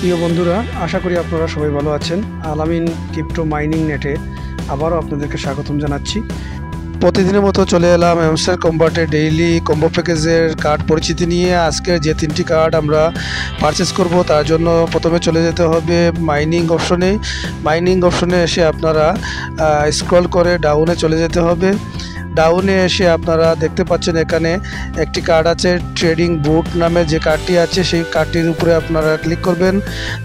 প্রিয় বন্ধুরা, আশা করি আপনারা সবাই ভালো আছেন। আলামিন ক্রিপ্টো মাইনিং নেটে আবারও আপনাদেরকে স্বাগতম জানাচ্ছি। প্রতিদিনের মতো চলে এলাম এমস্টার কম্বাটে ডেইলি কম্বো প্যাকেজের কার্ড পরিচিতি নিয়ে। আজকে যে 3টি কার্ড আমরা পারচেস করব তার জন্য প্রথমে চলে যেতে হবে মাইনিং অপশনে এসে আপনারা স্ক্রল করে ডাউনে চলে যেতে হবে। ডাউনে এসে আপনারা দেখতে পাচ্ছেন এখানে একটি কার্ড আছে, ট্রেডিং বুট নামে যে কার্ডটি আছে সেই কার্ডটির উপরে আপনারা ক্লিক করবেন,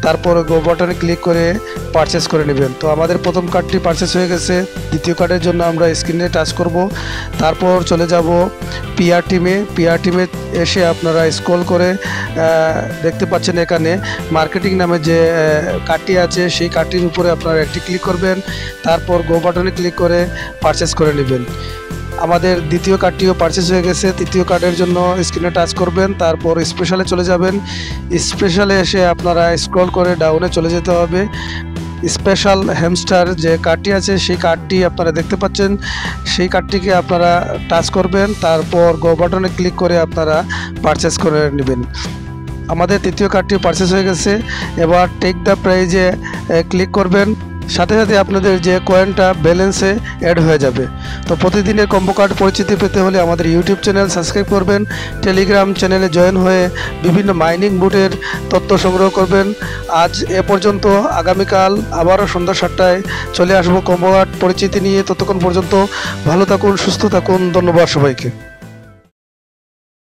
তারপর গো বাটনে ক্লিক করে পারচেস করে নেবেন। তো আমাদের প্রথম কার্ডটি পারচেস হয়ে গেছে। দ্বিতীয় কার্ডের জন্য আমরা স্ক্রিনে টাচ করব, তারপর চলে যাব পিআর টিমে এসে আপনারা স্ক্রল করে দেখতে পাচ্ছেন এখানে মার্কেটিং নামে যে কার্ডটি আছে সেই কার্ডটির উপরে আপনারা একটি ক্লিক করবেন, তারপর গো বাটনে ক্লিক করে পারচেস করে নেবেন। আমাদের দ্বিতীয় কার্ডটিও পারচেস হয়ে গেছে। তৃতীয় কার্ডের জন্য স্ক্রিনে টাচ করবেন, তারপর স্পেশালে চলে যাবেন। স্পেশালে এসে আপনারা স্ক্রল করে ডাউনে চলে যেতে হবে। স্পেশাল হ্যামস্টার যে কার্ডটি আছে সেই কার্ডটি আপনারা দেখতে পাচ্ছেন, সেই কার্ডটিকে আপনারা টাচ করবেন, তারপর গো বাটনে ক্লিক করে আপনারা পারচেস করে নেবেন। আমাদের তৃতীয় কার্ডটি পারচেস হয়ে গেছে। এবার টেক দ্য প্রাইজে ক্লিক করবেন, সাথে সাথে আপনাদের যে কয়েনটা ব্যালেন্সে অ্যাড হয়ে যাবে। তো প্রতিদিনের কম্বো কার্ড পরিচিতি পেতে হলে আমাদের ইউটিউব চ্যানেল সাবস্ক্রাইব করবেন, টেলিগ্রাম চ্যানেলে জয়েন হয়ে বিভিন্ন মাইনিং বুটের তথ্য সংগ্রহ করবেন। আজ এ পর্যন্ত। আগামীকাল আবারও সন্ধ্যা 7টায় চলে আসবো কম্বো কার্ড পরিচিতি নিয়ে। ততক্ষণ পর্যন্ত ভালো থাকুন, সুস্থ থাকুন। ধন্যবাদ সবাইকে।